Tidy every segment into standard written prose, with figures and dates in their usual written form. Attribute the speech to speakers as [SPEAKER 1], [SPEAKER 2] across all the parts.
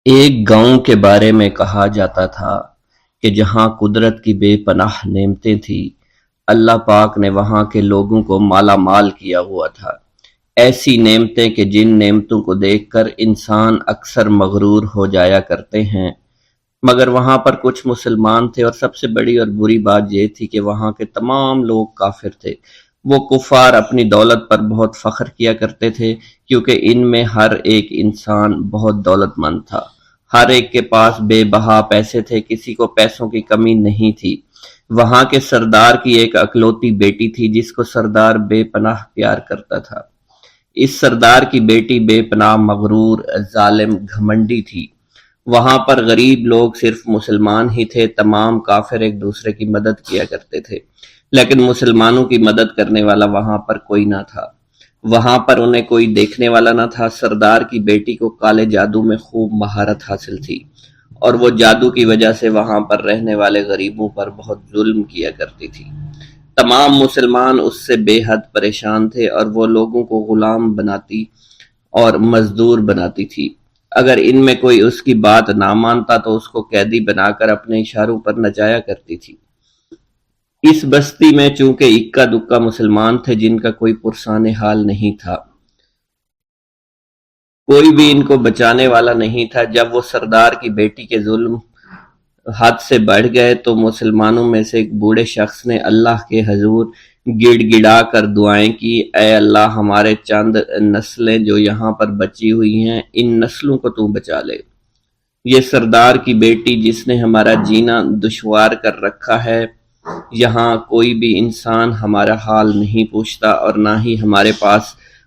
[SPEAKER 1] ایک گاؤں کے بارے میں کہا جاتا تھا کہ جہاں قدرت کی بے پناہ نعمتیں تھیں، اللہ پاک نے وہاں کے لوگوں کو مالا مال کیا ہوا تھا۔ ایسی نعمتیں کہ جن نعمتوں کو دیکھ کر انسان اکثر مغرور ہو جایا کرتے ہیں، مگر وہاں پر کچھ مسلمان تھے، اور سب سے بڑی اور بری بات یہ تھی کہ وہاں کے تمام لوگ کافر تھے۔ وہ کفار اپنی دولت پر بہت فخر کیا کرتے تھے، کیونکہ ان میں ہر ایک انسان بہت دولت مند تھا۔ ہر ایک کے پاس بے بہا پیسے تھے، کسی کو پیسوں کی کمی نہیں تھی۔ وہاں کے سردار کی ایک اکلوتی بیٹی تھی جس کو سردار بے پناہ پیار کرتا تھا۔ اس سردار کی بیٹی بے پناہ مغرور، ظالم، گھمنڈی تھی۔ وہاں پر غریب لوگ صرف مسلمان ہی تھے، تمام کافر ایک دوسرے کی مدد کیا کرتے تھے، لیکن مسلمانوں کی مدد کرنے والا وہاں پر کوئی نہ تھا۔ وہاں پر انہیں کوئی دیکھنے والا نہ تھا۔ سردار کی بیٹی کو کالے جادو میں خوب مہارت حاصل تھی، اور وہ جادو کی وجہ سے وہاں پر رہنے والے غریبوں پر بہت ظلم کیا کرتی تھی۔ تمام مسلمان اس سے بے حد پریشان تھے، اور وہ لوگوں کو غلام بناتی اور مزدور بناتی تھی۔ اگر ان میں کوئی اس کی بات نہ مانتا تو اس کو قیدی بنا کر اپنے اشاروں پر نچایا کرتی تھی۔ اس بستی میں چونکہ اکا دکا مسلمان تھے جن کا کوئی پرسان حال نہیں تھا، کوئی بھی ان کو بچانے والا نہیں تھا۔ جب وہ سردار کی بیٹی کے ظلم حد سے بڑھ گئے تو مسلمانوں میں سے ایک بوڑھے شخص نے اللہ کے حضور گڑ گڑا کر دعائیں کی، اے اللہ، ہمارے چند نسلیں جو یہاں پر بچی ہوئی ہیں، ان نسلوں کو تو بچا لے۔ یہ سردار کی بیٹی جس نے ہمارا جینا دشوار کر رکھا ہے، یہاں کوئی بھی انسان ہمارا حال نہیں پوچھتا، اور نہ ہی ہمارے پاس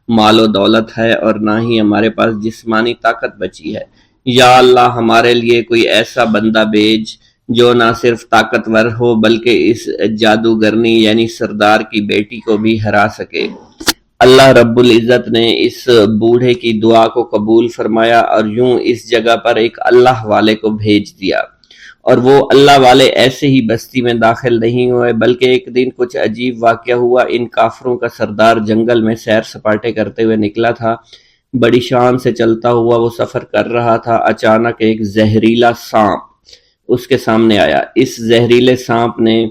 [SPEAKER 1] مال و دولت ہے، اور نہ ہی ہمارے پاس جسمانی طاقت بچی ہے۔ یا اللہ، ہمارے لیے کوئی ایسا بندہ بھیج جو نہ صرف طاقتور ہو بلکہ اس جادوگرنی یعنی سردار کی بیٹی کو بھی ہرا سکے۔ اللہ رب العزت نے اس بوڑھے کی دعا کو قبول فرمایا، اور یوں اس جگہ پر ایک اللہ والے کو بھیج دیا۔ اور وہ اللہ والے ایسے ہی بستی میں داخل نہیں ہوئے، بلکہ ایک دن کچھ عجیب واقعہ ہوا۔ ان کافروں کا سردار جنگل میں سیر سپاٹے کرتے ہوئے نکلا تھا۔ بڑی شان سے چلتا ہوا وہ سفر کر رہا تھا۔ اچانک ایک زہریلا سانپ اس کے سامنے آیا۔ اس زہریلے سانپ نے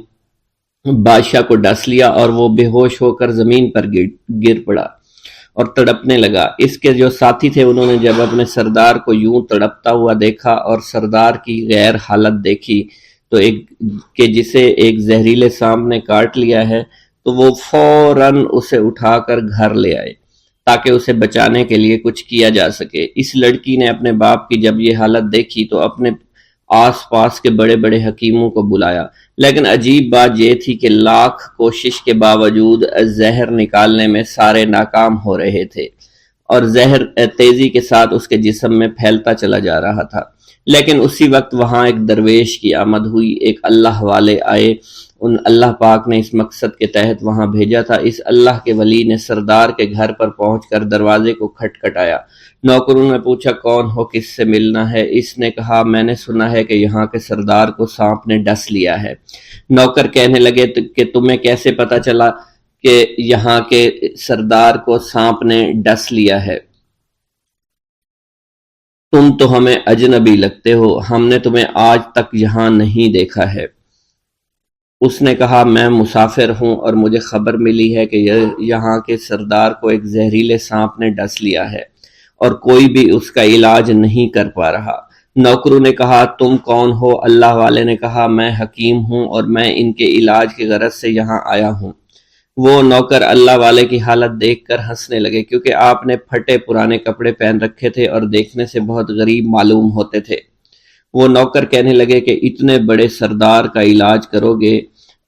[SPEAKER 1] بادشاہ کو ڈس لیا، اور وہ بے ہوش ہو کر زمین پر گر پڑا اور تڑپنے لگا۔ اس کے جو ساتھی تھے انہوں نے جب اپنے سردار کو یوں تڑپتا ہوا دیکھا اور سردار کی غیر حالت دیکھی تو کہ جسے ایک زہریلے سانپ نے کاٹ لیا ہے، تو وہ فوراً اسے اٹھا کر گھر لے آئے تاکہ اسے بچانے کے لیے کچھ کیا جا سکے۔ اس لڑکی نے اپنے باپ کی جب یہ حالت دیکھی تو اپنے آس پاس کے بڑے بڑے حکیموں کو بلایا، لیکن عجیب بات یہ تھی کہ لاکھ کوشش کے باوجود زہر نکالنے میں سارے ناکام ہو رہے تھے، اور زہر تیزی کے ساتھ اس کے جسم میں پھیلتا چلا جا رہا تھا۔ لیکن اسی وقت وہاں ایک درویش کی آمد ہوئی، ایک اللہ والے آئے، ان اللہ پاک نے اس مقصد کے تحت وہاں بھیجا تھا۔ اس اللہ کے ولی نے سردار کے گھر پر پہنچ کر دروازے کو کھٹکھٹایا۔ نوکروں نے پوچھا کون ہو، کس سے ملنا ہے؟ اس نے کہا میں نے سنا ہے کہ یہاں کے سردار کو سانپ نے ڈس لیا ہے۔ نوکر کہنے لگے کہ تمہیں کیسے پتا چلا کہ یہاں کے سردار کو سانپ نے ڈس لیا ہے؟ تم تو ہمیں اجنبی لگتے ہو، ہم نے تمہیں آج تک یہاں نہیں دیکھا ہے۔ اس نے کہا میں مسافر ہوں، اور مجھے خبر ملی ہے کہ یہاں کے سردار کو ایک زہریلے سانپ نے ڈس لیا ہے، اور کوئی بھی اس کا علاج نہیں کر پا رہا۔ نوکروں نے کہا تم کون ہو؟ اللہ والے نے کہا میں حکیم ہوں، اور میں ان کے علاج کی غرض سے یہاں آیا ہوں۔ وہ نوکر اللہ والے کی حالت دیکھ کر ہنسنے لگے، کیونکہ آپ نے پھٹے پرانے کپڑے پہن رکھے تھے اور دیکھنے سے بہت غریب معلوم ہوتے تھے۔ وہ نوکر کہنے لگے کہ اتنے بڑے سردار کا علاج کرو گے؟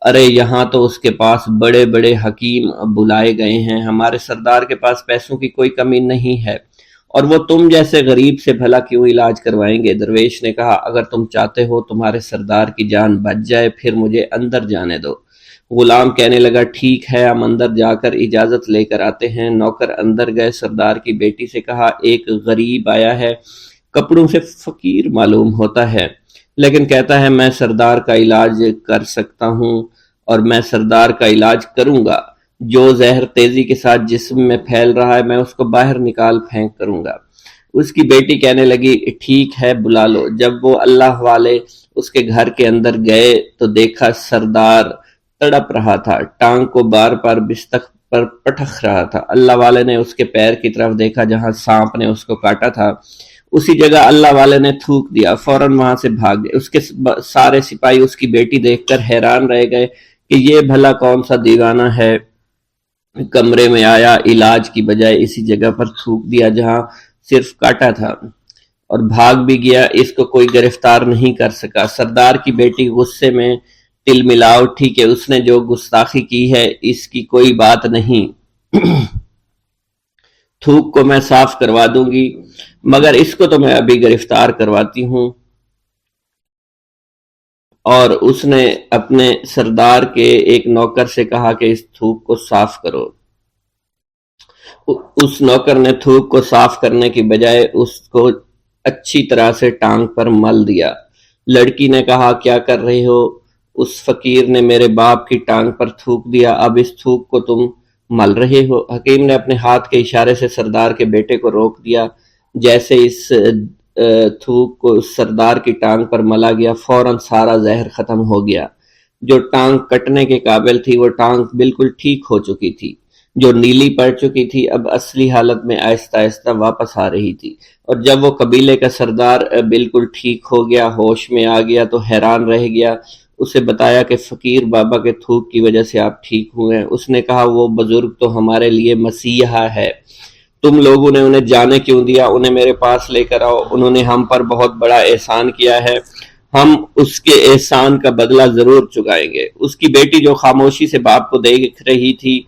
[SPEAKER 1] ارے یہاں تو اس کے پاس بڑے بڑے حکیم بلائے گئے ہیں، ہمارے سردار کے پاس پیسوں کی کوئی کمی نہیں ہے، اور وہ تم جیسے غریب سے بھلا کیوں علاج کروائیں گے؟ درویش نے کہا اگر تم چاہتے ہو تمہارے سردار کی جان بچ جائے پھر مجھے اندر جانے دو۔ غلام کہنے لگا ٹھیک ہے، ہم اندر جا کر اجازت لے کر آتے ہیں۔ نوکر اندر گئے، سردار کی بیٹی سے کہا ایک غریب آیا ہے، کپڑوں سے فقیر معلوم ہوتا ہے، لیکن کہتا ہے میں سردار کا علاج کر سکتا ہوں، اور میں سردار کا علاج کروں گا۔ جو زہر تیزی کے ساتھ جسم میں پھیل رہا ہے میں اس کو باہر نکال پھینک کروں گا۔ اس کی بیٹی کہنے لگی ٹھیک ہے بلا لو۔ جب وہ اللہ والے اس کے گھر کے اندر گئے تو دیکھا سردار تڑپ رہا تھا، ٹانگ کو بار بار بستر پر پٹخ رہا تھا۔ اللہ والے نے اس کے پیر کی طرف دیکھا جہاں سانپ نے اس کو کاٹا تھا، اسی جگہ اللہ والے نے تھوک دیا، فوراً وہاں سے بھاگ گئے۔ اس کے سارے سپاہی اس کی بیٹی دیکھ کر حیران رہ گئے کہ یہ بھلا کون سا دیوانہ ہے، کمرے میں آیا، علاج کی بجائے اسی جگہ پر تھوک دیا جہاں صرف کاٹا تھا، اور بھاگ بھی گیا۔ اس کو کوئی گرفتار نہیں کر سکا۔ سردار کی بیٹی غصے میں تل ملا اٹھی کہ اس نے جو گستاخی کی ہے اس کی کوئی بات نہیں، تھوک کو میں صاف کروا دوں گی، مگر اس کو تو میں ابھی گرفتار کرواتی ہوں۔ اور اس نے اپنے سردار کے ایک نوکر سے کہا کہ اس تھوک کو صاف کرو۔ اس نوکر نے تھوک کو صاف کرنے کی بجائے اس کو اچھی طرح سے ٹانگ پر مل دیا۔ لڑکی نے کہا کیا کر رہے ہو؟ اس فقیر نے میرے باپ کی ٹانگ پر تھوک دیا، اب اس تھوک کو تم مل رہے ہو؟ حکیم نے اپنے ہاتھ کے اشارے سے سردار کے بیٹے کو روک دیا۔ جیسے اس تھوک کو سردار کی ٹانگ پر ملا گیا، فوراً سارا زہر ختم ہو گیا۔ جو ٹانگ کٹنے کے قابل تھی وہ ٹانگ بالکل ٹھیک ہو چکی تھی، جو نیلی پڑ چکی تھی اب اصلی حالت میں آہستہ آہستہ واپس آ رہی تھی۔ اور جب وہ قبیلے کا سردار بالکل ٹھیک ہو گیا، ہوش میں آ گیا تو حیران رہ گیا۔ اسے بتایا کہ فقیر بابا کے تھوک کی وجہ سے آپ ٹھیک ہوئے ہیں۔ اس نے کہا وہ بزرگ تو ہمارے لیے مسیحا ہے، تم لوگوں نے انہیں جانے کیوں دیا؟ انہیں میرے پاس لے کر آؤ، انہوں نے ہم پر بہت بڑا احسان کیا ہے، ہم اس کے احسان کا بدلہ ضرور چکائیں گے۔ اس کی بیٹی جو خاموشی سے باپ کو دیکھ رہی تھی،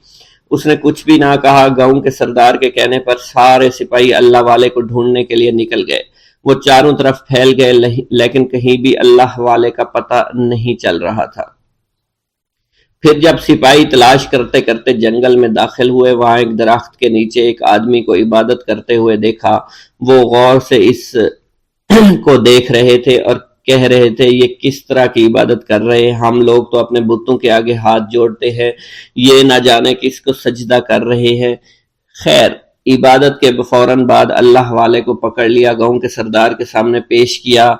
[SPEAKER 1] اس نے کچھ بھی نہ کہا۔ گاؤں کے سردار کے کہنے پر سارے سپاہی اللہ والے کو ڈھونڈنے کے لیے نکل گئے۔ وہ چاروں طرف پھیل گئے لیکن کہیں بھی اللہ والے کا پتہ نہیں چل رہا تھا۔ پھر جب سپاہی تلاش کرتے کرتے جنگل میں داخل ہوئے، وہاں ایک درخت کے نیچے ایک آدمی کو عبادت کرتے ہوئے دیکھا۔ وہ غور سے اس کو دیکھ رہے تھے اور کہہ رہے تھے یہ کس طرح کی عبادت کر رہے ہیں؟ ہم لوگ تو اپنے بتوں کے آگے ہاتھ جوڑتے ہیں، یہ نہ جانے کس کو سجدہ کر رہے ہیں۔ خیر، عبادت کے فوراً بعد اللہ والے کو پکڑ لیا، گاؤں کے سردار کے سامنے پیش کیا۔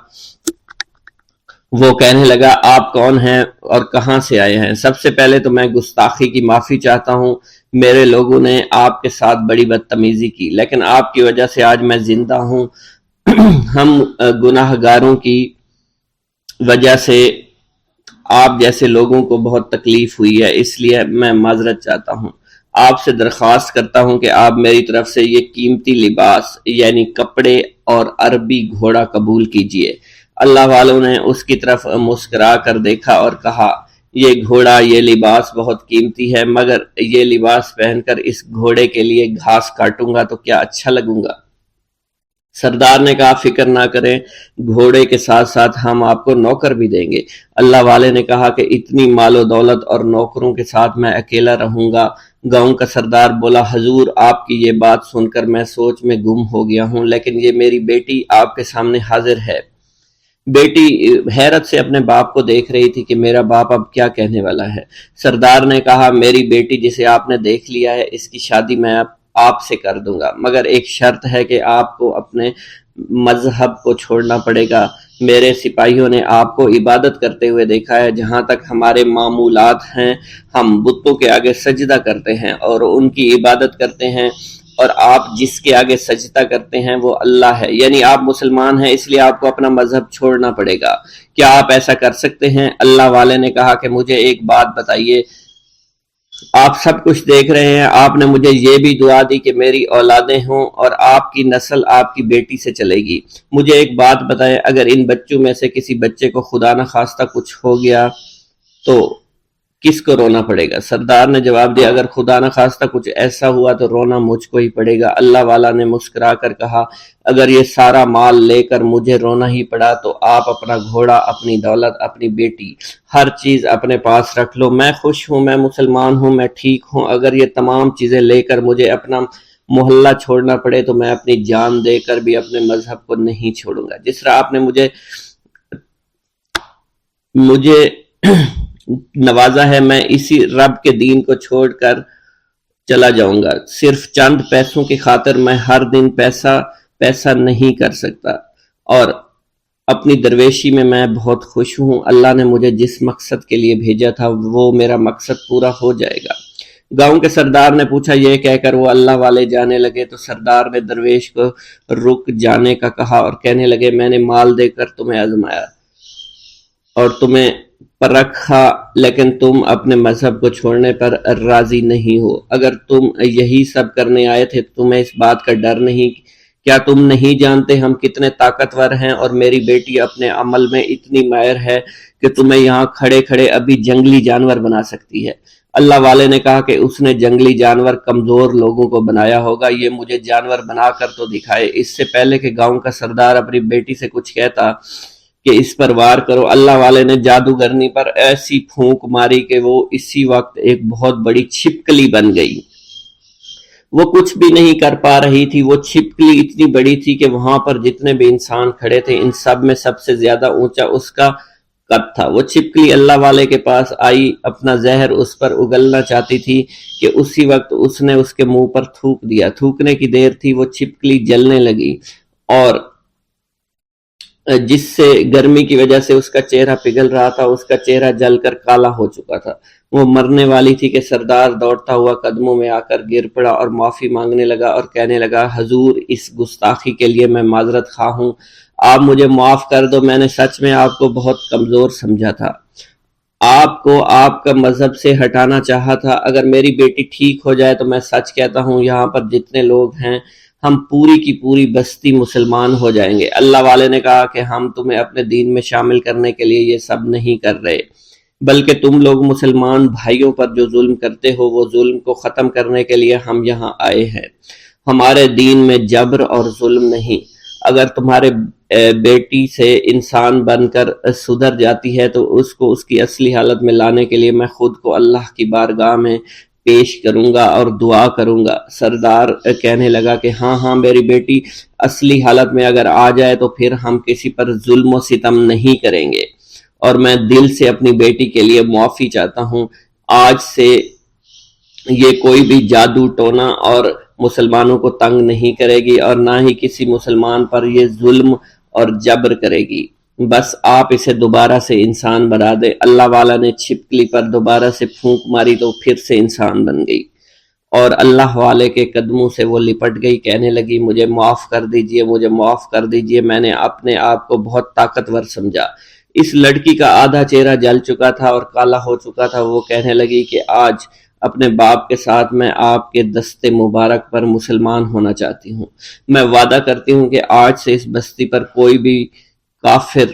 [SPEAKER 1] وہ کہنے لگا آپ کون ہیں اور کہاں سے آئے ہیں؟ سب سے پہلے تو میں گستاخی کی معافی چاہتا ہوں، میرے لوگوں نے آپ کے ساتھ بڑی بدتمیزی کی، لیکن آپ کی وجہ سے آج میں زندہ ہوں۔ ہم گناہ گاروں کی وجہ سے آپ جیسے لوگوں کو بہت تکلیف ہوئی ہے، اس لیے میں معذرت چاہتا ہوں۔ آپ سے درخواست کرتا ہوں کہ آپ میری طرف سے یہ قیمتی لباس یعنی کپڑے اور عربی گھوڑا قبول کیجئے۔ اللہ والوں نے اس کی طرف مسکرا کر دیکھا اور کہا یہ گھوڑا، یہ لباس بہت قیمتی ہے، مگر یہ لباس پہن کر اس گھوڑے کے لیے گھاس کاٹوں گا تو کیا اچھا لگوں گا؟ سردار نے کہا فکر نہ کریں، گھوڑے کے ساتھ ساتھ ہم آپ کو نوکر بھی دیں گے۔ اللہ والے نے کہا کہ اتنی مال و دولت اور نوکروں کے ساتھ میں اکیلا رہوں گا؟ گاؤں کا سردار بولا حضور آپ کی یہ بات سن کر میں سوچ میں گم ہو گیا ہوں، لیکن یہ میری بیٹی آپ کے سامنے حاضر ہے۔ بیٹی حیرت سے اپنے باپ کو دیکھ رہی تھی کہ میرا باپ اب کیا کہنے والا ہے۔ سردار نے کہا میری بیٹی جسے آپ نے دیکھ لیا ہے اس کی شادی میں آپ سے کر دوں گا، مگر ایک شرط ہے کہ آپ کو اپنے مذہب کو چھوڑنا پڑے گا۔ میرے سپاہیوں نے آپ کو عبادت کرتے ہوئے دیکھا ہے، جہاں تک ہمارے معمولات ہیں ہم بتوں کے آگے سجدہ کرتے ہیں اور ان کی عبادت کرتے ہیں، اور آپ جس کے آگے سجدہ کرتے ہیں وہ اللہ ہے، یعنی آپ مسلمان ہیں، اس لیے آپ کو اپنا مذہب چھوڑنا پڑے گا۔ کیا آپ ایسا کر سکتے ہیں؟ اللہ والے نے کہا کہ مجھے ایک بات بتائیے، آپ سب کچھ دیکھ رہے ہیں، آپ نے مجھے یہ بھی دعا دی کہ میری اولادیں ہوں اور آپ کی نسل آپ کی بیٹی سے چلے گی۔ مجھے ایک بات بتائیں، اگر ان بچوں میں سے کسی بچے کو خدا نہ خواستہ کچھ ہو گیا تو کس کو رونا پڑے گا؟ سردار نے جواب دیا اگر خدا نہ خواستہ کچھ ایسا ہوا تو رونا مجھ کو ہی پڑے گا۔ اللہ والا نے مسکرا کر کہا اگر یہ سارا مال لے کر مجھے رونا ہی پڑا تو آپ اپنا گھوڑا، اپنی دولت، اپنی بیٹی، ہر چیز اپنے پاس رکھ لو۔ میں خوش ہوں، میں مسلمان ہوں، میں ٹھیک ہوں۔ اگر یہ تمام چیزیں لے کر مجھے اپنا محلہ چھوڑنا پڑے تو میں اپنی جان دے کر بھی اپنے مذہب کو نہیں چھوڑوں گا۔ جس طرح آپ نے مجھے نوازا ہے، میں اسی رب کے دین کو چھوڑ کر چلا جاؤں گا۔ صرف چند پیسوں کی خاطر میں ہر دن پیسہ پیسہ نہیں کر سکتا، اور اپنی درویشی میں بہت خوش ہوں۔ اللہ نے مجھے جس مقصد کے لیے بھیجا تھا وہ میرا مقصد پورا ہو جائے گا۔ گاؤں کے سردار نے پوچھا، یہ کہہ کر وہ اللہ والے جانے لگے تو سردار نے درویش کو رک جانے کا کہا اور کہنے لگے، میں نے مال دے کر تمہیں آزمایا اور تمہیں پرکھا، لیکن تم اپنے مذہب کو چھوڑنے پر راضی نہیں ہو۔ اگر تم یہی سب کرنے آئے تھے تو تمہیں اس بات کا ڈر نہیں؟ کیا تم نہیں جانتے ہم کتنے طاقتور ہیں، اور میری بیٹی اپنے عمل میں اتنی ماہر ہے کہ تمہیں یہاں کھڑے کھڑے ابھی جنگلی جانور بنا سکتی ہے۔ اللہ والے نے کہا کہ اس نے جنگلی جانور کمزور لوگوں کو بنایا ہوگا، یہ مجھے جانور بنا کر تو دکھائے۔ اس سے پہلے کہ گاؤں کا سردار اپنی بیٹی سے کچھ کہتا کہ اس پر وار کرو، اللہ والے نے جادوگرنی پر ایسی پھونک ماری کہ وہ اسی وقت ایک بہت بڑی چھپکلی بن گئی۔ وہ کچھ بھی نہیں کر پا رہی تھی، وہ چھپکلی اتنی بڑی تھی کہ وہاں پر جتنے بھی انسان کھڑے تھے ان سب میں سب سے زیادہ اونچا اس کا قد تھا۔ وہ چھپکلی اللہ والے کے پاس آئی، اپنا زہر اس پر اگلنا چاہتی تھی کہ اسی وقت اس نے اس کے منہ پر تھوک دیا۔ تھوکنے کی دیر تھی، وہ چھپکلی جلنے لگی اور جس سے گرمی کی وجہ سے اس کا چہرہ پگھل رہا تھا، اس کا چہرہ جل کر کالا ہو چکا تھا۔ وہ مرنے والی تھی کہ سردار دوڑتا ہوا قدموں میں آ کر گر پڑا اور معافی مانگنے لگا اور کہنے لگا، حضور اس گستاخی کے لیے میں معذرت خواہ ہوں، آپ مجھے معاف کر دو، میں نے سچ میں آپ کو بہت کمزور سمجھا تھا، آپ کو آپ کا مذہب سے ہٹانا چاہا تھا۔ اگر میری بیٹی ٹھیک ہو جائے تو میں سچ کہتا ہوں یہاں پر جتنے لوگ ہیں ہم پوری کی پوری بستی مسلمان ہو جائیں گے۔ اللہ والے نے کہا کہ ہم تمہیں اپنے دین میں شامل کرنے کے لیے یہ سب نہیں کر رہے، بلکہ تم لوگ مسلمان بھائیوں پر جو ظلم کرتے ہو وہ ظلم کو ختم کرنے کے لیے ہم یہاں آئے ہیں۔ ہمارے دین میں جبر اور ظلم نہیں۔ اگر تمہارے بیٹی سے انسان بن کر سدھر جاتی ہے تو اس کو اس کی اصلی حالت میں لانے کے لیے میں خود کو اللہ کی بارگاہ میں پیش کروں گا اور دعا کروں گا۔ سردار کہنے لگا کہ ہاں میری بیٹی اصلی حالت میں اگر آ جائے تو پھر ہم کسی پر ظلم و ستم نہیں کریں گے، اور میں دل سے اپنی بیٹی کے لیے معافی چاہتا ہوں۔ آج سے یہ کوئی بھی جادو ٹونا اور مسلمانوں کو تنگ نہیں کرے گی، اور نہ ہی کسی مسلمان پر یہ ظلم اور جبر کرے گی۔ بس آپ اسے دوبارہ سے انسان بنا دے۔ اللہ والا نے چھپکلی پر دوبارہ سے پھونک ماری تو پھر سے انسان بن گئی اور اللہ والے کے قدموں سے وہ لپٹ گئی، کہنے لگی، مجھے معاف کر دیجئے، مجھے معاف کر دیجئے، میں نے اپنے آپ کو بہت طاقتور سمجھا۔ اس لڑکی کا آدھا چہرہ جل چکا تھا اور کالا ہو چکا تھا۔ وہ کہنے لگی کہ آج اپنے باپ کے ساتھ میں آپ کے دست مبارک پر مسلمان ہونا چاہتی ہوں۔ میں وعدہ کرتی ہوں کہ آج سے اس بستی پر کوئی بھی کافر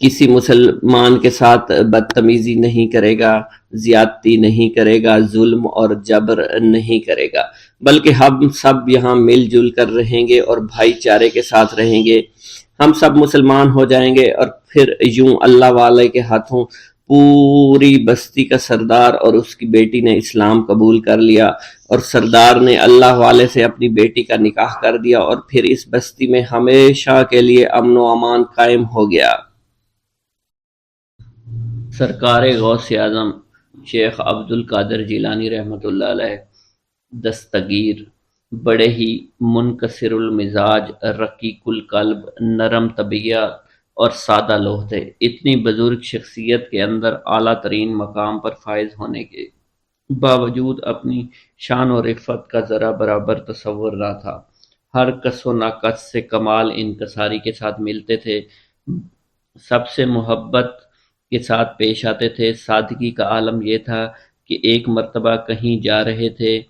[SPEAKER 1] کسی مسلمان کے ساتھ بدتمیزی نہیں کرے گا، زیادتی نہیں کرے گا، ظلم اور جبر نہیں کرے گا، بلکہ ہم سب یہاں مل جل کر رہیں گے اور بھائی چارے کے ساتھ رہیں گے۔ ہم سب مسلمان ہو جائیں گے اور پھر یوں اللہ والے کے ہاتھوں پوری بستی کا سردار اور اس کی بیٹی نے اسلام قبول کر لیا، اور سردار نے اللہ والے سے اپنی بیٹی کا نکاح کر دیا، اور پھر اس بستی میں ہمیشہ کے لیے امن و امان قائم ہو گیا۔ سرکار غوث اعظم شیخ عبد القادر جیلانی رحمۃ اللہ علیہ دستگیر بڑے ہی منکسر المزاج، رقیق القلب، نرم طبیعت اور سادہ لوح تھے۔ اتنی بزرگ شخصیت کے اندر اعلیٰ ترین مقام پر فائز ہونے کے باوجود اپنی شان و رفعت کا ذرا برابر تصور نہ تھا۔ ہر کس و ناقص سے کمال انکساری کے ساتھ ملتے تھے، سب سے محبت کے ساتھ پیش آتے تھے۔ سادگی کا عالم یہ تھا کہ ایک مرتبہ کہیں جا رہے تھے،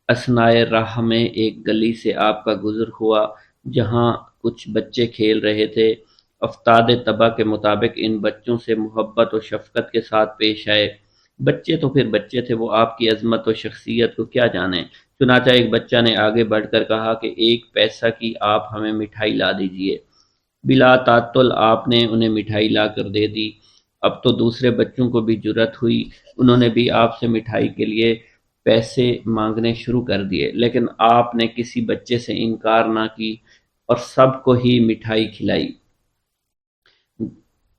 [SPEAKER 1] اثنائے راہ میں ایک گلی سے آپ کا گزر ہوا جہاں کچھ بچے کھیل رہے تھے۔ افتاد طبع کے مطابق ان بچوں سے محبت و شفقت کے ساتھ پیش آئے۔ بچے تو پھر بچے تھے، وہ آپ کی عظمت و شخصیت کو کیا جانیں۔ چنانچہ ایک بچہ نے آگے بڑھ کر کہا کہ ایک پیسہ کی آپ ہمیں مٹھائی لا دیجئے۔ بلا تعطل آپ نے انہیں مٹھائی لا کر دے دی۔ اب تو دوسرے بچوں کو بھی جرأت ہوئی، انہوں نے بھی آپ سے مٹھائی کے لیے پیسے مانگنے شروع کر دیے، لیکن آپ نے کسی بچے سے انکار نہ کی اور سب کو ہی مٹھائی کھلائی۔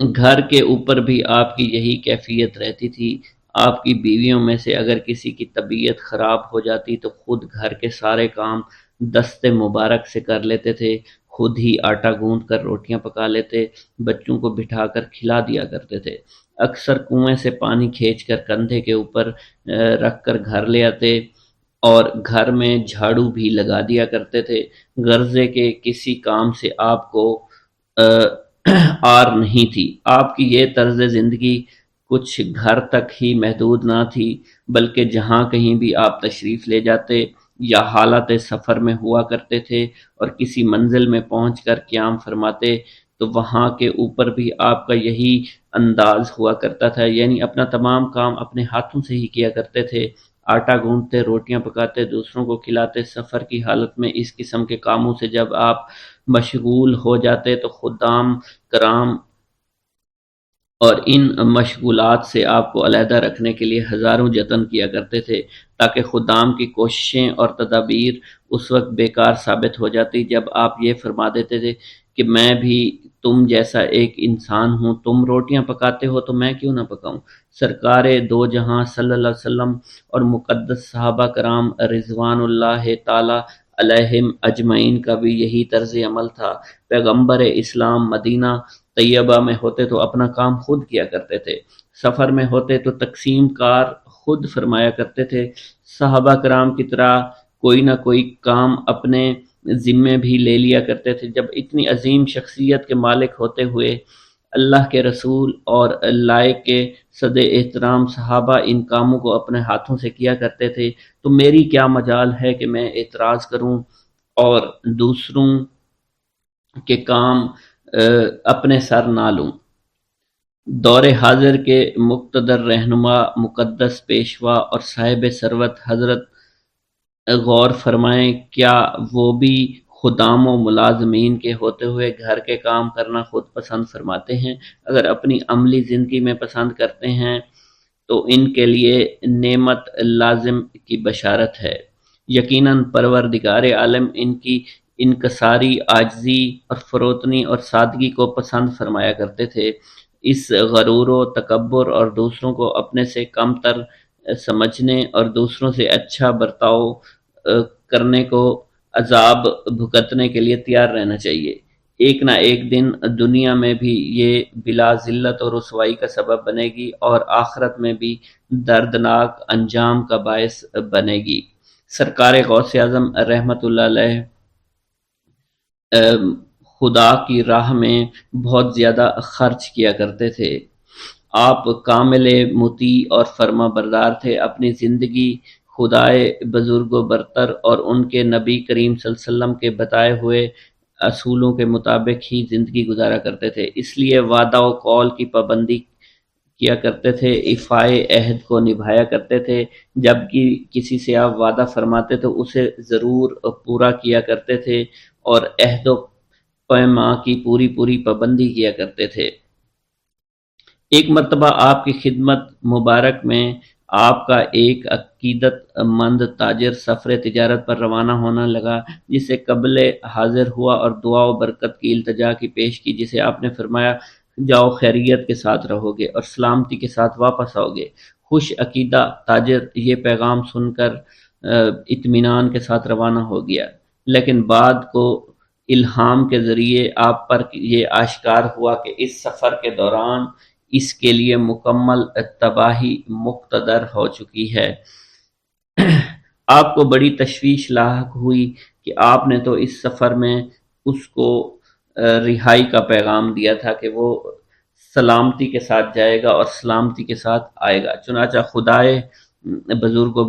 [SPEAKER 1] گھر کے اوپر بھی آپ کی یہی کیفیت رہتی تھی۔ آپ کی بیویوں میں سے اگر کسی کی طبیعت خراب ہو جاتی تو خود گھر کے سارے کام دست مبارک سے کر لیتے تھے، خود ہی آٹا گوندھ کر روٹیاں پکا لیتے، بچوں کو بٹھا کر کھلا دیا کرتے تھے، اکثر کنویں سے پانی کھینچ کر کندھے کے اوپر رکھ کر گھر لے آتے اور گھر میں جھاڑو بھی لگا دیا کرتے تھے۔ غرضے کے کسی کام سے آپ کو آر نہیں تھی۔ آپ کی یہ طرز زندگی کچھ گھر تک ہی محدود نہ تھی، بلکہ جہاں کہیں بھی آپ تشریف لے جاتے یا حالت سفر میں ہوا کرتے تھے اور کسی منزل میں پہنچ کر قیام فرماتے تو وہاں کے اوپر بھی آپ کا یہی انداز ہوا کرتا تھا، یعنی اپنا تمام کام اپنے ہاتھوں سے ہی کیا کرتے تھے، آٹا گوندتے، روٹیاں پکاتے، دوسروں کو کھلاتے۔ سفر کی حالت میں اس قسم کے کاموں سے جب آپ مشغول ہو جاتے تو خدام کرام اور ان مشغولات سے آپ کو علیحدہ رکھنے کے لیے ہزاروں جتن کیا کرتے تھے، تاکہ خدام کی کوششیں اور تدابیر اس وقت بیکار ثابت ہو جاتی جب آپ یہ فرما دیتے تھے کہ میں بھی تم جیسا ایک انسان ہوں، تم روٹیاں پکاتے ہو تو میں کیوں نہ پکاؤں۔ سرکار دو جہاں صلی اللہ علیہ وسلم اور مقدس صحابہ کرام رضوان اللہ تعالی علیہم اجمعین کا بھی یہی طرز عمل تھا۔ پیغمبر اسلام مدینہ طیبہ میں ہوتے تو اپنا کام خود کیا کرتے تھے، سفر میں ہوتے تو تقسیم کار خود فرمایا کرتے تھے، صحابہ کرام کی طرح کوئی نہ کوئی کام اپنے ذمے بھی لے لیا کرتے تھے۔ جب اتنی عظیم شخصیت کے مالک ہوتے ہوئے اللہ کے رسول اور لائق کے صد احترام صحابہ ان کاموں کو اپنے ہاتھوں سے کیا کرتے تھے تو میری کیا مجال ہے کہ میں اعتراض کروں اور دوسروں کے کام اپنے سر نہ لوں۔ دور حاضر کے مقتدر رہنما، مقدس پیشوا اور صاحب ثروت حضرت غور فرمائیں، کیا وہ بھی خدام و ملازمین کے ہوتے ہوئے گھر کے کام کرنا خود پسند فرماتے ہیں؟ اگر اپنی عملی زندگی میں پسند کرتے ہیں تو ان کے لیے نعمت لازم کی بشارت ہے۔ یقیناً پروردگار عالم ان کی انکساری، عاجزی اور فروتنی اور سادگی کو پسند فرمایا کرتے تھے۔ اس غرور و تکبر اور دوسروں کو اپنے سے کم تر سمجھنے اور دوسروں سے اچھا برتاؤ کرنے کو عذاب بھگتنے کے لیے تیار رہنا چاہیے۔ ایک نہ ایک دن دنیا میں بھی یہ بلا ذلت اور رسوائی کا سبب بنے گی اور آخرت میں بھی دردناک انجام کا باعث بنے گی۔ سرکار غوث اعظم رحمۃ اللہ علیہ خدا کی راہ میں بہت زیادہ خرچ کیا کرتے تھے۔ آپ کامل مطیع اور فرما بردار تھے، اپنی زندگی خدائے بزرگ و برتر اور ان کے نبی کریم صلی اللہ علیہ وسلم کے بتائے ہوئے اصولوں کے مطابق ہی زندگی گزارا کرتے تھے، اس لیے وعدہ و قول کی پابندی کیا کرتے تھے، ایفائے عہد کو نبھایا کرتے تھے، جب کہ کسی سے آپ وعدہ فرماتے تو اسے ضرور پورا کیا کرتے تھے اور عہد و پیما کی پوری پابندی کیا کرتے تھے۔ ایک مرتبہ آپ کی خدمت مبارک میں آپ کا ایک عقیدت مند تاجر سفر تجارت پر روانہ ہونا لگا، جسے قبل حاضر ہوا اور دعا و برکت کی التجا کی پیش کی، جسے آپ نے فرمایا جاؤ خیریت کے ساتھ رہو گے اور سلامتی کے ساتھ واپس آؤ گے۔ خوش عقیدہ تاجر یہ پیغام سن کر اطمینان کے ساتھ روانہ ہو گیا، لیکن بعد کو الہام کے ذریعے آپ پر یہ آشکار ہوا کہ اس سفر کے دوران اس کے لیے مکمل تباہی مقتدر ہو چکی ہے۔ آپ کو بڑی تشویش لاحق ہوئی کہ آپ نے تو اس سفر میں اس کو رہائی کا پیغام دیا تھا کہ وہ سلامتی کے ساتھ جائے گا اور سلامتی کے ساتھ آئے گا، چنانچہ خدائے بزرگ و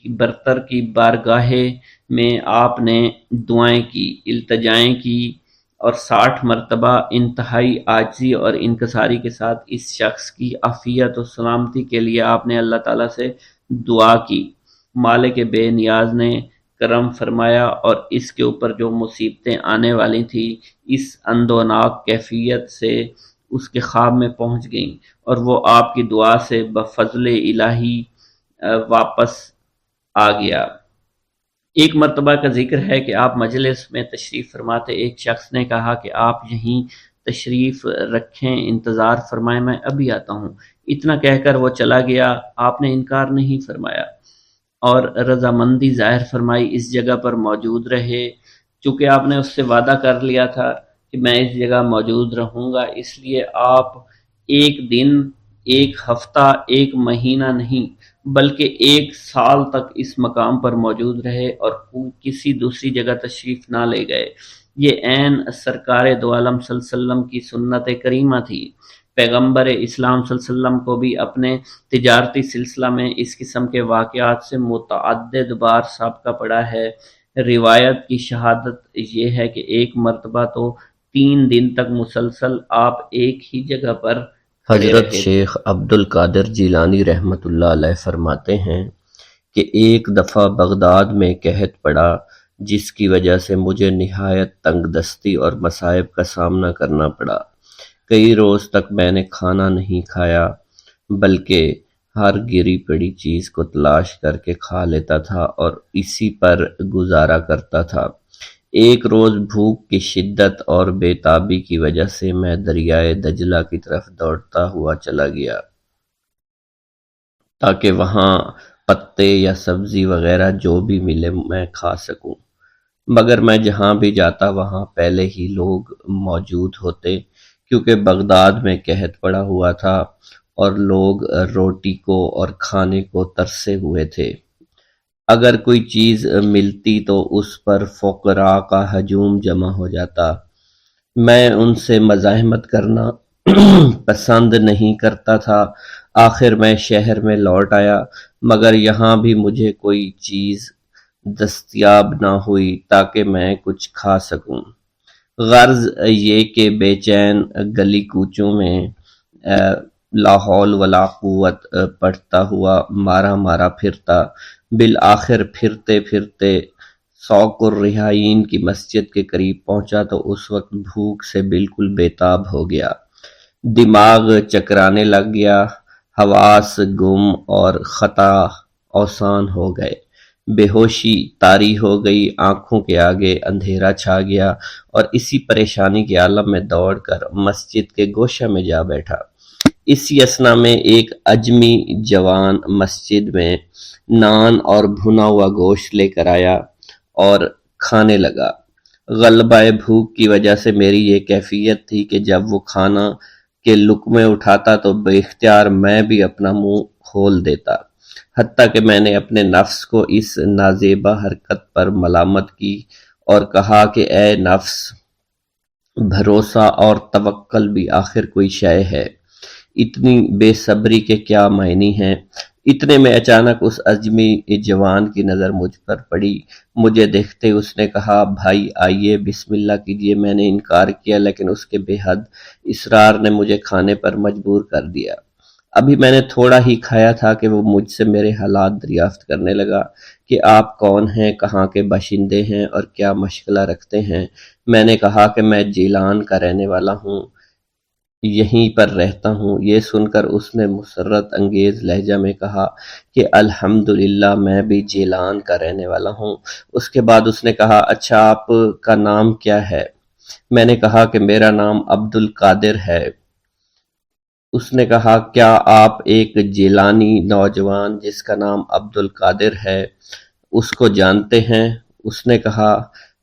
[SPEAKER 1] برتر کی بارگاہ میں آپ نے دعائیں کی، التجائیں کی اور 60 مرتبہ انتہائی عاجزی اور انکساری کے ساتھ اس شخص کی عافیت و سلامتی کے لیے آپ نے اللہ تعالیٰ سے دعا کی۔ مالک بے نیاز نے کرم فرمایا اور اس کے اوپر جو مصیبتیں آنے والی تھیں اس اندوناک کیفیت سے اس کے خواب میں پہنچ گئیں اور وہ آپ کی دعا سے بفضل الہی واپس آ گیا۔ ایک مرتبہ کا ذکر ہے کہ آپ مجلس میں تشریف فرماتے ایک شخص نے کہا کہ آپ یہیں تشریف رکھیں، انتظار فرمائیں، میں ابھی آتا ہوں۔ اتنا کہہ کر وہ چلا گیا، آپ نے انکار نہیں فرمایا۔ اور رضامندی ظاہر فرمائی اس جگہ پر موجود رہے۔ چونکہ آپ نے اس سے وعدہ کر لیا تھا کہ میں اس جگہ موجود رہوں گا، اس لیے آپ ایک دن، ایک ہفتہ، ایک مہینہ نہیں بلکہ ایک سال تک اس مقام پر موجود رہے اور کسی دوسری جگہ تشریف نہ لے گئے۔ یہ عین سرکار دو عالم صلی اللہ علیہ وسلم کی سنت کریمہ تھی۔ پیغمبر اسلام صلی اللہ علیہ وسلم کو بھی اپنے تجارتی سلسلہ میں اس قسم کے واقعات سے متعدد بار سابقہ پڑا ہے۔ روایت کی شہادت یہ ہے کہ ایک مرتبہ تو 3 دن تک مسلسل آپ ایک ہی جگہ پر
[SPEAKER 2] حضرت شیخ عبد القادر جیلانی رحمۃ اللہ علیہ فرماتے ہیں کہ ایک دفعہ بغداد میں قحط پڑا، جس کی وجہ سے مجھے نہایت تنگ دستی اور مصائب کا سامنا کرنا پڑا۔ کئی روز تک میں نے کھانا نہیں کھایا، بلکہ ہر گری پڑی چیز کو تلاش کر کے کھا لیتا تھا اور اسی پر گزارا کرتا تھا۔ ایک روز بھوک کی شدت اور بے تابی کی وجہ سے میں دریائے دجلہ کی طرف دوڑتا ہوا چلا گیا تاکہ وہاں پتے یا سبزی وغیرہ جو بھی ملے میں کھا سکوں، مگر میں جہاں بھی جاتا وہاں پہلے ہی لوگ موجود ہوتے، کیونکہ بغداد میں قحط پڑا ہوا تھا اور لوگ روٹی کو اور کھانے کو ترسے ہوئے تھے۔ اگر کوئی چیز ملتی تو اس پر فقراء کا ہجوم جمع ہو جاتا۔ میں ان سے مزاحمت کرنا پسند نہیں کرتا تھا۔ آخر میں شہر میں لوٹ آیا، مگر یہاں بھی مجھے کوئی چیز دستیاب نہ ہوئی تاکہ میں کچھ کھا سکوں۔ غرض یہ کہ بے چین گلی کوچوں میں لا حول ولا قوت پڑھتا ہوا مارا مارا پھرتا، بالآخر پھرتے پھرتے سوق الرحائین کی مسجد کے قریب پہنچا تو اس وقت بھوک سے بالکل بے تاب ہو گیا، دماغ چکرانے لگ گیا، حواس گم اور خطا اوسان ہو گئے، بے ہوشی طاری ہو گئی، آنکھوں کے آگے اندھیرا چھا گیا اور اسی پریشانی کے عالم میں دوڑ کر مسجد کے گوشہ میں جا بیٹھا۔ اسی اثنا میں ایک اجمی جوان مسجد میں نان اور بھنا ہوا گوشت لے کر آیا اور کھانے لگا۔ غلبہ بھوک کی وجہ سے میری یہ کیفیت تھی کہ جب وہ کھانا کے لقمے اٹھاتا تو بے اختیار میں بھی اپنا منہ کھول دیتا، حتیٰ کہ میں نے اپنے نفس کو اس نازیبا حرکت پر ملامت کی اور کہا کہ اے نفس، بھروسہ اور توکل بھی آخر کوئی شے ہے، اتنی بے صبری کے کیا معنی ہیں۔ اتنے میں اچانک اس اجمی جوان کی نظر مجھ پر پڑی۔ مجھے دیکھتے اس نے کہا، بھائی آئیے، بسم اللہ کیجئے۔ میں نے انکار کیا، لیکن اس کے بے حد اصرار نے مجھے کھانے پر مجبور کر دیا۔ ابھی میں نے تھوڑا ہی کھایا تھا کہ وہ مجھ سے میرے حالات دریافت کرنے لگا کہ آپ کون ہیں، کہاں کے باشندے ہیں اور کیا مشغلہ رکھتے ہیں۔ میں نے کہا کہ میں جیلان کا رہنے والا ہوں، یہیں پر رہتا ہوں۔ یہ سن کر اس نے مسرت انگیز لہجہ میں کہا کہ الحمدللہ میں بھی جیلان کا رہنے والا ہوں۔ اس کے بعد اس نے کہا، اچھا آپ کا نام کیا ہے؟ میں نے کہا کہ میرا نام عبد القادر ہے۔ اس نے کہا، کیا آپ ایک جیلانی نوجوان جس کا نام عبد القادر ہے اس کو جانتے ہیں؟ اس نے کہا،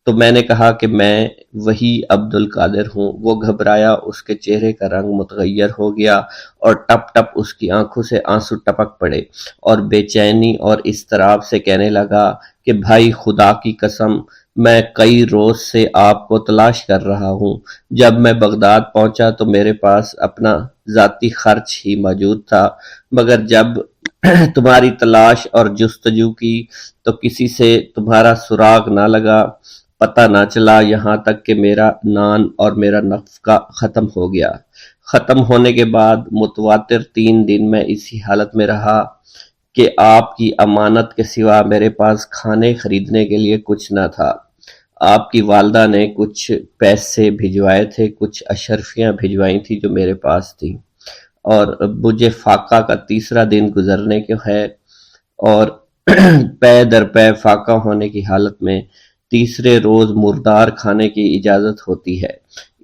[SPEAKER 2] تو میں نے کہا کہ میں وہی عبد القادر ہوں۔ وہ گھبرایا، اس کے چہرے کا رنگ متغیر ہو گیا اور ٹپ ٹپ اس کی آنکھوں سے آنسو ٹپک پڑے اور بے چینی اور اضطراب سے کہنے لگا کہ بھائی خدا کی قسم، میں کئی روز سے آپ کو تلاش کر رہا ہوں۔ جب میں بغداد پہنچا تو میرے پاس اپنا ذاتی خرچ ہی موجود تھا، مگر جب تمہاری تلاش اور جستجو کی تو کسی سے تمہارا سراغ نہ لگا، پتہ نہ چلا، یہاں تک کہ میرا نان اور میرا نفقہ ختم ہو گیا۔ ختم ہونے کے بعد متواتر 3 دن میں اسی حالت میں رہا کہ آپ کی امانت کے سوا میرے پاس کھانے خریدنے کے لیے کچھ نہ تھا۔ آپ کی والدہ نے کچھ پیسے بھجوائے تھے، کچھ اشرفیاں بھجوائی تھی جو میرے پاس تھی، اور مجھے فاقہ کا 3 دن گزرنے کو ہے اور پے در پے فاقہ ہونے کی حالت میں 3 روز مردار کھانے کی اجازت ہوتی ہے۔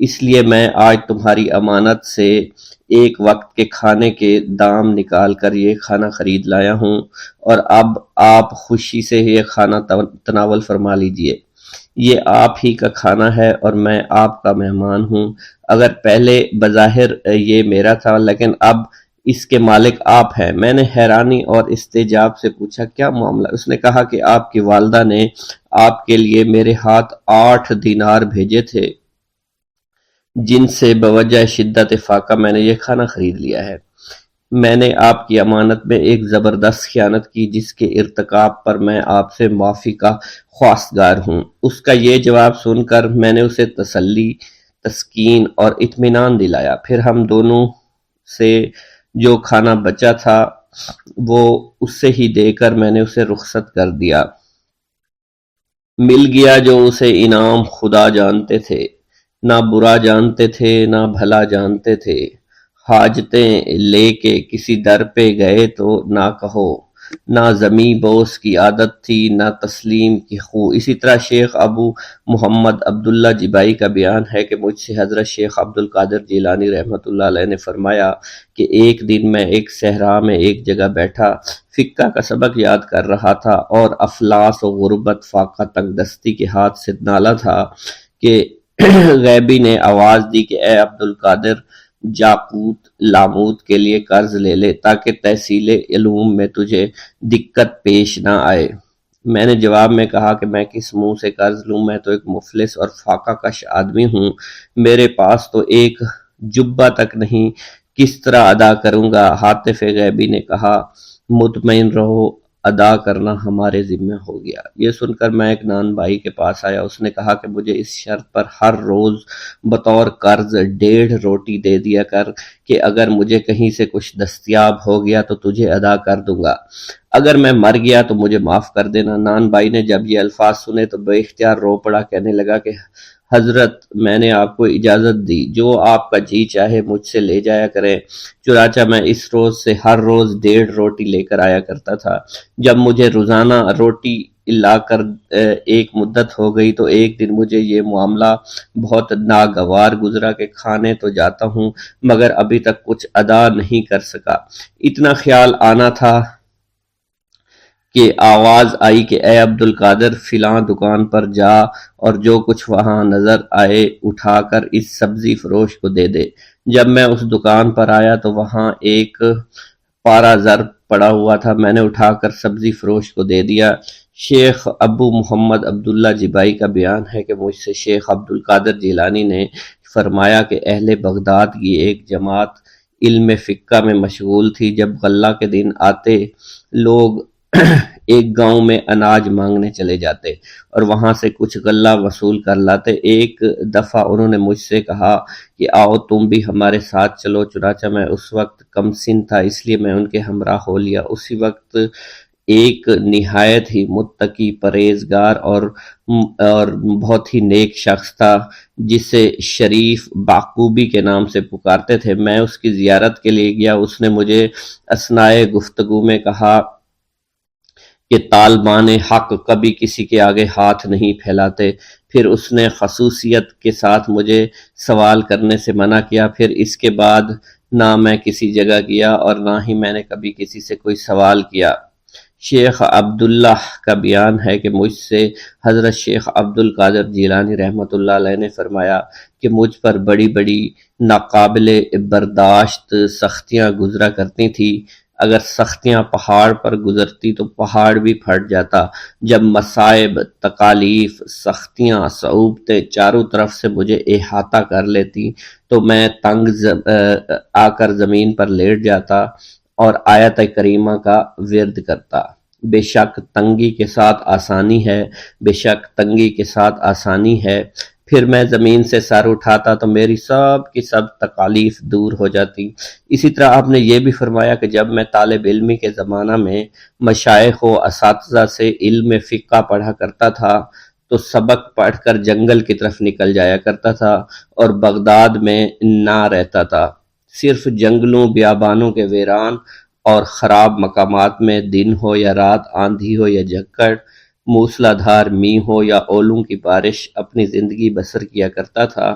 [SPEAKER 2] اس لیے میں آج تمہاری امانت سے ایک وقت کے کھانے کے دام نکال کر یہ کھانا خرید لایا ہوں اور اب آپ خوشی سے یہ کھانا تناول فرما لیجئے۔ یہ آپ ہی کا کھانا ہے اور میں آپ کا مہمان ہوں۔ اگر پہلے بظاہر یہ میرا تھا لیکن اب اس کے مالک آپ ہیں۔ میں نے حیرانی اور استعجاب سے پوچھا کیا معاملہ؟ اس نے کہا کہ آپ کی والدہ نے آپ کے لیے میرے ہاتھ 8 دینار بھیجے تھے جن سے بوجہ شدت فاقہ میں نے یہ کھانا خرید لیا ہے۔ میں نے آپ کی امانت میں ایک زبردست خیانت کی جس کے ارتکاب پر میں آپ سے معافی کا خواستگار ہوں۔ اس کا یہ جواب سن کر میں نے اسے تسلی، تسکین اور اطمینان دلایا۔ پھر ہم دونوں سے جو کھانا بچا تھا وہ اس سے ہی دے کر میں نے اسے رخصت کر دیا۔ مل گیا جو اسے انعام خدا جانتے تھے، نہ برا جانتے تھے نہ بھلا جانتے تھے۔ حاجتیں لے کے کسی در پہ گئے تو نہ کہو، نہ زمیں بوس کی عادت تھی نہ تسلیم کی خو۔ اسی طرح شیخ ابو محمد عبداللہ جبائی کا بیان ہے کہ مجھ سے حضرت شیخ عبدالقادر جیلانی رحمۃ اللہ علیہ نے فرمایا کہ ایک دن میں ایک صحرا میں ایک جگہ بیٹھا فقہ کا سبق یاد کر رہا تھا اور افلاس و غربت، فاقہ، تنگ دستی کے ہاتھ سے نالا تھا کہ غیبی نے آواز دی کہ اے عبدالقادر، جاقوت لاموت کے لیے قرض لے لے تاکہ تحصیل علوم میں تجھے دقت پیش نہ آئے۔ میں نے جواب میں کہا کہ میں کس منہ سے قرض لوں، میں تو ایک مفلس اور فاقہ کش آدمی ہوں، میرے پاس تو ایک جبہ تک نہیں، کس طرح ادا کروں گا؟ حاطف غیبی نے کہا مطمئن رہو، ادا کرنا ہمارے ذمہ ہو گیا۔ یہ سن کر میں ایک نان بھائی کے پاس آیا، اس نے کہا کہ مجھے اس شرط پر ہر روز بطور قرض 1.5 روٹی دے دیا کر کہ اگر مجھے کہیں سے کچھ دستیاب ہو گیا تو تجھے ادا کر دوں گا، اگر میں مر گیا تو مجھے معاف کر دینا۔ نان بھائی نے جب یہ الفاظ سنے تو بے اختیار رو پڑا، کہنے لگا کہ حضرت میں نے آپ کو اجازت دی، جو آپ کا جی چاہے مجھ سے لے جایا کریں۔ چنانچہ میں اس روز سے ہر روز 1.5 روٹی لے کر آیا کرتا تھا۔ جب مجھے روزانہ روٹی لا کر ایک مدت ہو گئی تو ایک دن مجھے یہ معاملہ بہت ناگوار گزرا کہ کھانے تو جاتا ہوں مگر ابھی تک کچھ ادا نہیں کر سکا۔ اتنا خیال آنا تھا کہ آواز آئی کہ اے عبدالقادر، فلاں دکان پر جا اور جو کچھ وہاں نظر آئے اٹھا کر اس سبزی فروش کو دے دے۔ جب میں اس دکان پر آیا تو وہاں ایک پارا زر پڑا ہوا تھا، میں نے اٹھا کر سبزی فروش کو دے دیا۔ شیخ ابو محمد عبداللہ جبائی کا بیان ہے کہ مجھ سے شیخ عبدالقادر جیلانی نے فرمایا کہ اہل بغداد کی ایک جماعت علم فقہ میں مشغول تھی۔ جب غلہ کے دن آتے لوگ ایک گاؤں میں اناج مانگنے چلے جاتے اور وہاں سے کچھ غلہ وصول کر لاتے۔ ایک دفعہ انہوں نے مجھ سے کہا کہ آؤ تم بھی ہمارے ساتھ چلو، چنانچہ میں اس وقت کم سن تھا اس لیے میں ان کے ہمراہ ہو لیا۔ اسی وقت ایک نہایت ہی متقی، پرہیزگار اور بہت ہی نیک شخص تھا جسے شریف باقوبی کے نام سے پکارتے تھے۔ میں اس کی زیارت کے لیے گیا۔ اس نے مجھے اثنائے گفتگو میں کہا کہ طالبان حق کبھی کسی کے آگے ہاتھ نہیں پھیلاتے۔ پھر اس نے خصوصیت کے ساتھ مجھے سوال کرنے سے منع کیا۔ پھر اس کے بعد نہ میں کسی جگہ گیا اور نہ ہی میں نے کبھی کسی سے کوئی سوال کیا۔ شیخ عبداللہ کا بیان ہے کہ مجھ سے حضرت شیخ عبدالقادر جیلانی رحمۃ اللہ علیہ نے فرمایا کہ مجھ پر بڑی بڑی ناقابل برداشت سختیاں گزرا کرتی تھی۔ اگر سختیاں پہاڑ پر گزرتی تو پہاڑ بھی پھٹ جاتا۔ جب مصائب، تکالیف، سختیاں، صعوبتیں چاروں طرف سے مجھے احاطہ کر لیتی تو میں تنگ آ کر زمین پر لیٹ جاتا اور آیت کریمہ کا ورد کرتا۔ بے شک تنگی کے ساتھ آسانی ہے، بے شک تنگی کے ساتھ آسانی ہے۔ پھر میں زمین سے سر اٹھاتا تو میری سب کی سب تکالیف دور ہو جاتی۔ اسی طرح آپ نے یہ بھی فرمایا کہ جب میں طالب علمی کے زمانہ میں مشائخ و اساتذہ سے علم فقہ پڑھا کرتا تھا تو سبق پڑھ کر جنگل کی طرف نکل جایا کرتا تھا اور بغداد میں نہ رہتا تھا۔ صرف جنگلوں، بیابانوں کے ویران اور خراب مقامات میں دن ہو یا رات، آندھی ہو یا جھکڑ، موسلا دھار میںہ ہو یا اولوں کی بارش، اپنی زندگی بسر کیا کرتا تھا۔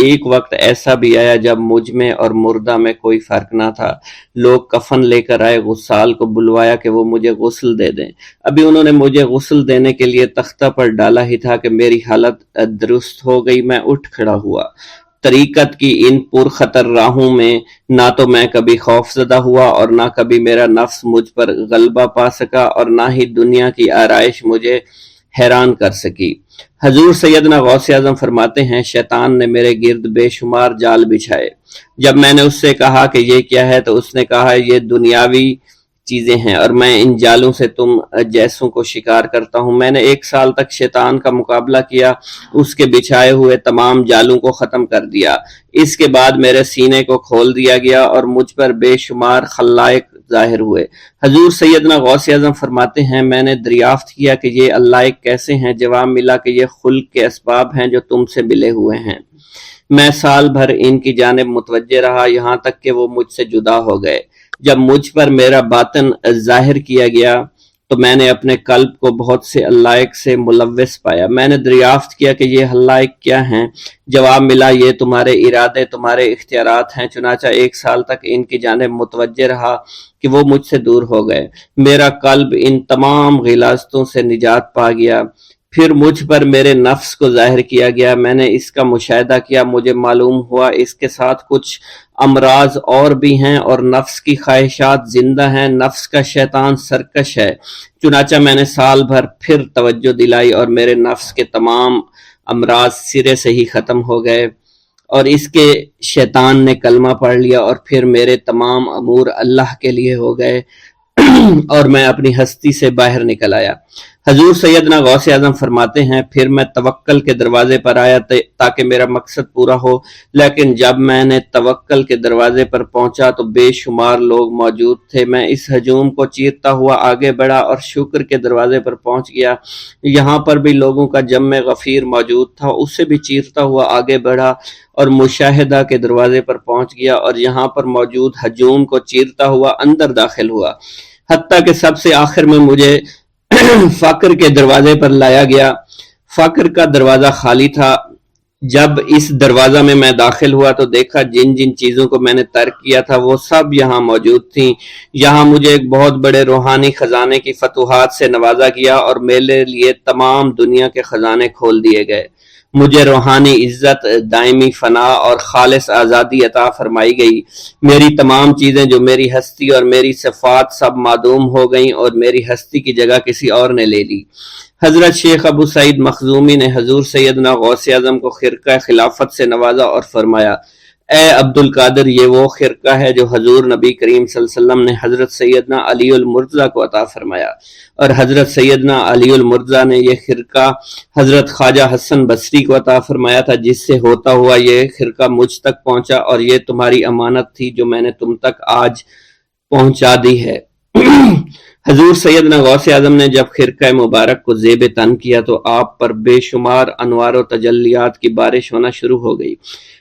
[SPEAKER 1] ایک وقت ایسا بھی آیا جب مجھ میں اور مردہ میں کوئی فرق نہ تھا۔ لوگ کفن لے کر آئے، غسال کو بلوایا کہ وہ مجھے غسل دے دیں۔ ابھی انہوں نے مجھے غسل دینے کے لیے تختہ پر ڈالا ہی تھا کہ میری حالت درست ہو گئی۔ میں اٹھ کھڑا ہوا۔ طریقت کی ان پرخطر راہوں میں نہ تو میں کبھی خوف زدہ ہوا اور نہ کبھی میرا نفس مجھ پر غلبہ پا سکا، اور نہ ہی دنیا کی آرائش مجھے حیران کر سکی۔ حضور سیدنا غوث اعظم فرماتے ہیں، شیطان نے میرے گرد بے شمار جال بچھائے۔ جب میں نے اس سے کہا کہ یہ کیا ہے تو اس نے کہا یہ دنیاوی چیزیں ہیں اور میں ان جالوں سے تم جیسوں کو شکار کرتا ہوں۔ میں نے 1 سال تک شیطان کا مقابلہ کیا، اس کے بچھائے ہوئے تمام جالوں کو ختم کر دیا۔ اس کے بعد میرے سینے کو کھول دیا گیا اور مجھ پر بے شمار خلائق ظاہر ہوئے۔ حضور سیدنا غوث اعظم فرماتے ہیں، میں نے دریافت کیا کہ یہ علائق کیسے ہیں؟ جواب ملا کہ یہ خلق کے اسباب ہیں جو تم سے ملے ہوئے ہیں۔ میں سال بھر ان کی جانب متوجہ رہا، یہاں تک کہ وہ مجھ سے جدا ہو گئے۔ جب مجھ پر میرا باطن ظاہر کیا گیا تو میں نے اپنے قلب کو بہت سے علائق سے ملوث پایا۔ میں نے دریافت کیا کہ یہ علائق کیا ہیں؟ جواب ملا یہ تمہارے ارادے، تمہارے اختیارات ہیں۔ چنانچہ 1 سال تک ان کی جانب متوجہ رہا کہ وہ مجھ سے دور ہو گئے۔ میرا قلب ان تمام غلاظتوں سے نجات پا گیا۔ پھر مجھ پر میرے نفس کو ظاہر کیا گیا، میں نے اس کا مشاہدہ کیا، مجھے معلوم ہوا اس کے ساتھ کچھ امراض اور بھی ہیں اور نفس کی خواہشات زندہ ہیں، نفس کا شیطان سرکش ہے۔ چنانچہ میں نے سال بھر پھر توجہ دلائی اور میرے نفس کے تمام امراض سرے سے ہی ختم ہو گئے اور اس کے شیطان نے کلمہ پڑھ لیا اور پھر میرے تمام امور اللہ کے لیے ہو گئے اور میں اپنی ہستی سے باہر نکل آیا۔ حضور سیدنا غوث اعظم فرماتے ہیں، پھر میں توکل کے دروازے پر آیا تاکہ میرا مقصد پورا ہو، لیکن جب میں نے توکل کے دروازے پر پہنچا تو بے شمار لوگ موجود تھے۔ میں اس ہجوم کو چیرتا ہوا آگے بڑھا اور شکر کے دروازے پر پہنچ گیا۔ یہاں پر بھی لوگوں کا جمع غفیر موجود تھا، اسے بھی چیرتا ہوا آگے بڑھا اور مشاہدہ کے دروازے پر پہنچ گیا اور یہاں پر موجود ہجوم کو چیرتا ہوا اندر داخل ہوا، حتیٰ کہ سب سے آخر میں مجھے فقر کے دروازے پر لایا گیا۔ فقر کا دروازہ خالی تھا۔ جب اس دروازہ میں میں داخل ہوا تو دیکھا جن جن چیزوں کو میں نے ترک کیا تھا وہ سب یہاں موجود تھیں۔ یہاں مجھے ایک بہت بڑے روحانی خزانے کی فتوحات سے نوازا گیا اور میرے لیے تمام دنیا کے خزانے کھول دیے گئے۔ مجھے روحانی عزت، دائمی فنا اور خالص آزادی عطا فرمائی گئی۔ میری تمام چیزیں جو میری ہستی اور میری صفات سب معدوم ہو گئیں اور میری ہستی کی جگہ کسی اور نے لے لی۔ حضرت شیخ ابو سعید مخزومی نے حضور سیدنا غوث اعظم کو خرقہ خلافت سے نوازا اور فرمایا، اے عبد القادر، یہ وہ خرقہ ہے جو حضور نبی کریم صلی اللہ علیہ وسلم نے حضرت سیدنا علی المرتضیٰ کو عطا فرمایا، اور حضرت سیدنا علی المرتضیٰ نے یہ خرقہ حضرت خواجہ حسن بصری کو عطا فرمایا تھا، جس سے ہوتا ہوا یہ خرقہ مجھ تک پہنچا، اور یہ تمہاری امانت تھی جو میں نے تم تک آج پہنچا دی ہے۔ حضور سیدنا غوث اعظم نے جب خرقہ مبارک کو زیب تن کیا تو آپ پر بے شمار انوار و تجلیات کی بارش ہونا شروع ہو گئی۔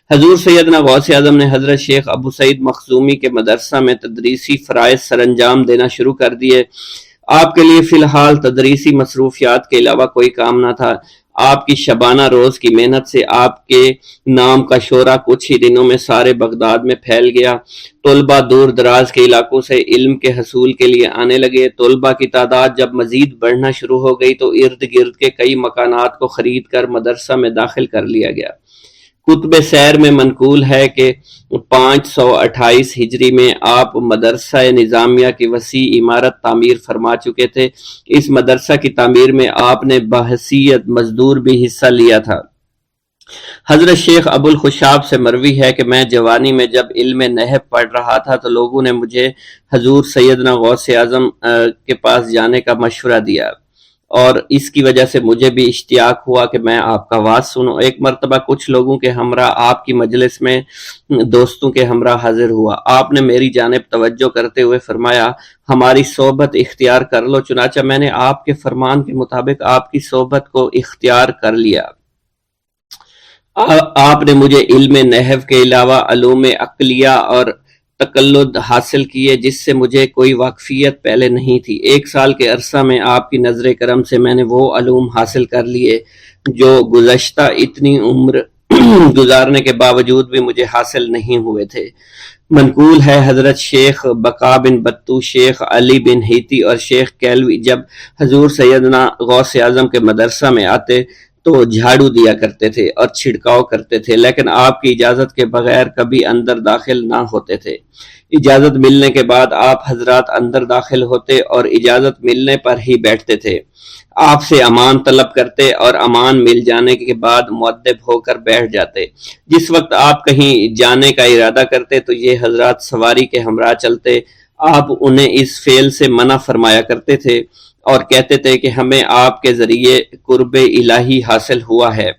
[SPEAKER 1] حضور سیدنا غوث اعظم نے حضرت شیخ ابو سعید مخزومی کے مدرسہ میں تدریسی فرائض سر انجام دینا شروع کر دیے۔ آپ کے لیے فی الحال تدریسی مصروفیات کے علاوہ کوئی کام نہ تھا۔ آپ کی شبانہ روز کی محنت سے آپ کے نام کا شعرہ کچھ ہی دنوں میں سارے بغداد میں پھیل گیا۔ طلبہ دور دراز کے علاقوں سے علم کے حصول کے لیے آنے لگے۔ طلبہ کی تعداد جب مزید بڑھنا شروع ہو گئی تو ارد گرد کے کئی مکانات کو خرید کر مدرسہ میں داخل کر لیا گیا۔ کتب سیر میں منقول ہے کہ 528 ہجری میں آپ مدرسہ نظامیہ کی وسیع عمارت تعمیر فرما چکے تھے۔ اس مدرسہ کی تعمیر میں آپ نے بحیثیت مزدور بھی حصہ لیا تھا۔ حضرت شیخ ابو الخشاب سے مروی ہے کہ میں جوانی میں جب علم نحو پڑھ رہا تھا تو لوگوں نے مجھے حضور سیدنا غوث اعظم کے پاس جانے کا مشورہ دیا، اور اس کی وجہ سے مجھے بھی اشتیاق ہوا کہ میں آپ کا واز سنوں۔ ایک مرتبہ کچھ لوگوں کے ہمراہ آپ کی مجلس میں دوستوں کے ہمراہ حاضر ہوا۔ آپ نے میری جانب توجہ کرتے ہوئے فرمایا، ہماری صحبت اختیار کر لو۔ چنانچہ میں نے آپ کے فرمان کے مطابق آپ کی صحبت کو اختیار کر لیا۔ آپ نے مجھے علم نحو کے علاوہ علوم عقلیہ اور تقلد حاصل کیے جس سے مجھے کوئی واقفیت پہلے نہیں تھی۔ 1 سال کے عرصہ میں آپ کی نظر کرم سے میں نے وہ علوم حاصل کر لیے جو گزشتہ اتنی عمر گزارنے کے باوجود بھی مجھے حاصل نہیں ہوئے تھے۔ منقول ہے حضرت شیخ بقا بن بطو، شیخ علی بن ہیتی اور شیخ کیلوی جب حضور سیدنا غوث اعظم کے مدرسہ میں آتے تو جھاڑو دیا کرتے تھے اور چھڑکاؤ کرتے تھے، لیکن آپ کی اجازت کے بغیر کبھی اندر داخل نہ ہوتے تھے۔ اجازت ملنے کے بعد آپ حضرات اندر داخل ہوتے اور اجازت ملنے پر ہی بیٹھتے تھے۔ آپ سے امان طلب کرتے اور امان مل جانے کے بعد مؤدب ہو کر بیٹھ جاتے۔ جس وقت آپ کہیں جانے کا ارادہ کرتے تو یہ حضرات سواری کے ہمراہ چلتے۔ آپ انہیں اس فعل سے منع فرمایا کرتے تھے اور کہتے تھے کہ ہمیں آپ کے ذریعے قرب الہی حاصل ہوا ہے۔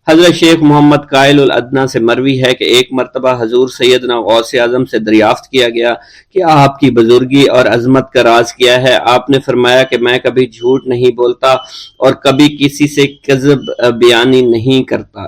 [SPEAKER 1] حضرت شیخ محمد قائل الادنیٰ سے مروی ہے کہ ایک مرتبہ حضور سیدنا غوث اعظم سے دریافت کیا گیا کہ آپ کی بزرگی اور عظمت کا راز کیا ہے؟ آپ نے فرمایا کہ میں کبھی جھوٹ نہیں بولتا اور کبھی کسی سے کذب بیانی نہیں کرتا۔